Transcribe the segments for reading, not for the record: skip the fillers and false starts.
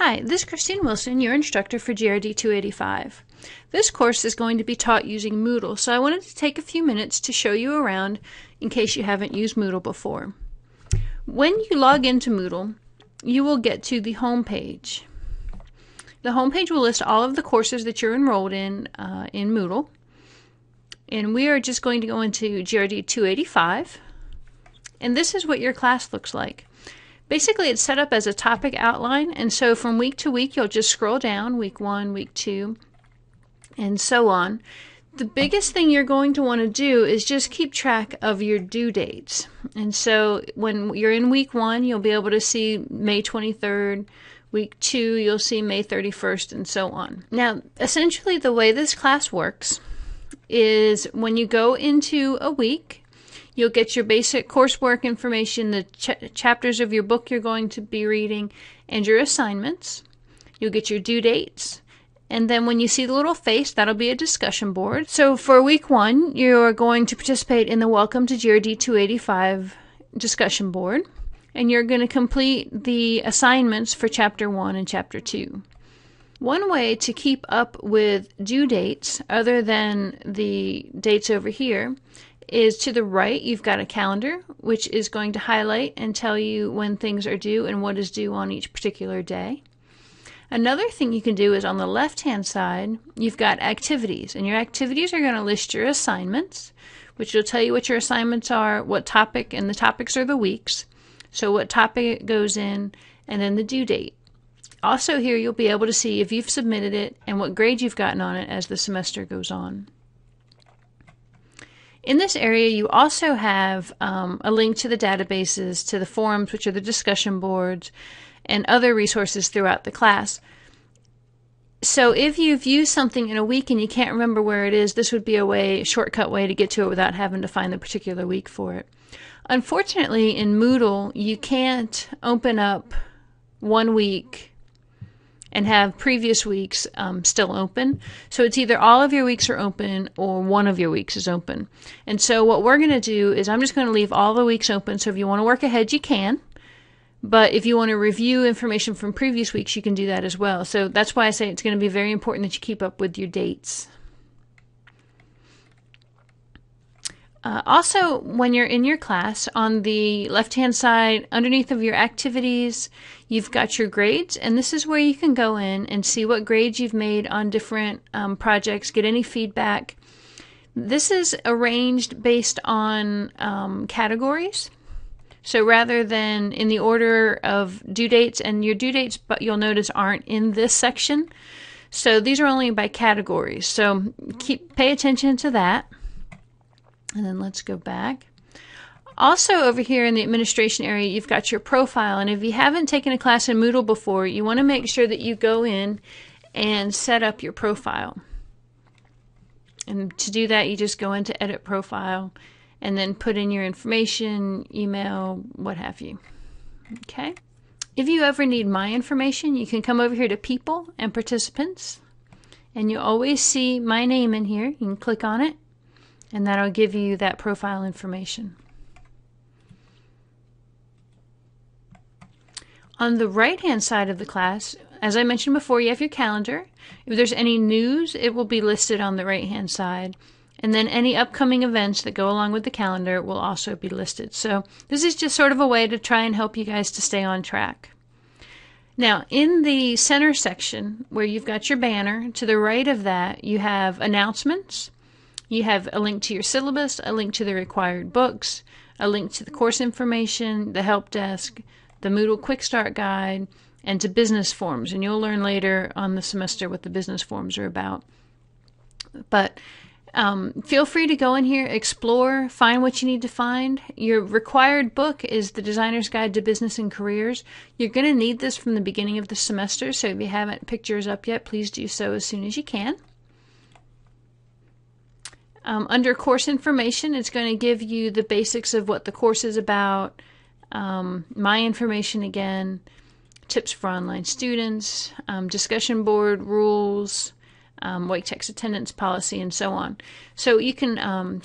Hi, this is Christine Wilson, your instructor for GRD 285. This course is going to be taught using Moodle, so I wanted to take a few minutes to show you around in case you haven't used Moodle before. When you log into Moodle, you will get to the home page. The home page will list all of the courses that you're enrolled in Moodle. And we are just going to go into GRD 285. And this is what your class looks like. Basically, it's set up as a topic outline, and so from week to week, you'll just scroll down, week 1, week 2, and so on. The biggest thing you're going to want to do is just keep track of your due dates. And so when you're in week 1, you'll be able to see May 23rd, week 2, you'll see May 31st, and so on. Now, essentially, the way this class works is when you go into a week, you'll get your basic coursework information, the chapters of your book you're going to be reading, and your assignments. You'll get your due dates. And then when you see the little face, that'll be a discussion board. So for week 1, you're going to participate in the Welcome to GRD 285 discussion board. And you're going to complete the assignments for chapter 1 and chapter 2. One way to keep up with due dates, other than the dates over here, is to the right you've got a calendar which is going to highlight and tell you when things are due and what is due on each particular day. Another thing you can do is on the left hand side you've got activities, and your activities are going to list your assignments, which will tell you what your assignments are, what topic, and the topics are the weeks, so what topic it goes in, and then the due date. Also here you'll be able to see if you've submitted it and what grade you've gotten on it as the semester goes on. In this area, you also have a link to the databases, to the forums, which are the discussion boards, and other resources throughout the class. So if you've used something in a week and you can't remember where it is, this would be a shortcut way to get to it without having to find the particular week for it. Unfortunately, in Moodle, you can't open up one week and have previous weeks still open. So it's either all of your weeks are open or one of your weeks is open. And so what we're going to do is I'm just going to leave all the weeks open. So if you want to work ahead, you can. But if you want to review information from previous weeks, you can do that as well. So that's why I say it's going to be very important that you keep up with your dates. Also, when you're in your class, on the left-hand side, underneath of your activities, you've got your grades, and this is where you can go in and see what grades you've made on different projects, get any feedback. This is arranged based on categories. So rather than in the order of due dates, and your due dates, but you'll notice aren't in this section. So these are only by categories. So pay attention to that. And then let's go back. Also over here in the administration area, you've got your profile. And if you haven't taken a class in Moodle before, you want to make sure that you go in and set up your profile. And to do that, you just go into Edit Profile and then put in your information, email, what have you. Okay. If you ever need my information, you can come over here to People and Participants. And you'll always see my name in here. You can click on it, and that'll give you that profile information. On the right-hand side of the class, as I mentioned before, you have your calendar. If there's any news, it will be listed on the right-hand side. And then any upcoming events that go along with the calendar will also be listed. So this is just sort of a way to try and help you guys to stay on track. Now, in the center section, where you've got your banner, to the right of that, you have announcements. You have a link to your syllabus, a link to the required books, a link to the course information, the help desk, the Moodle Quick Start Guide, and to business forms. And you'll learn later on the semester what the business forms are about. But feel free to go in here, explore, find what you need to find. Your required book is The Designer's Guide to Business and Careers. You're going to need this from the beginning of the semester, so if you haven't picked yours up yet, please do so as soon as you can. Under course information, it's going to give you the basics of what the course is about, my information again, tips for online students, discussion board rules, white text attendance policy, and so on. So you can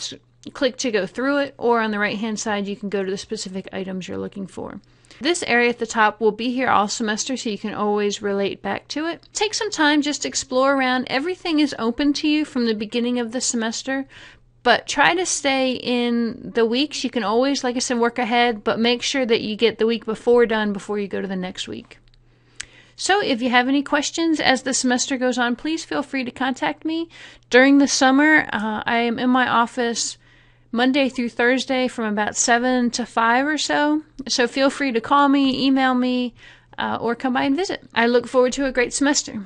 click to go through it, or on the right hand side you can go to the specific items you're looking for. This area at the top will be here all semester, so you can always relate back to it. Take some time just to explore around. Everything is open to you from the beginning of the semester, but try to stay in the weeks. You can always, like I said, work ahead, but make sure that you get the week before done before you go to the next week. So if you have any questions as the semester goes on, please feel free to contact me. During the summer, I am in my office Monday through Thursday from about 7 to 5 or so. So feel free to call me, email me, or come by and visit. I look forward to a great semester.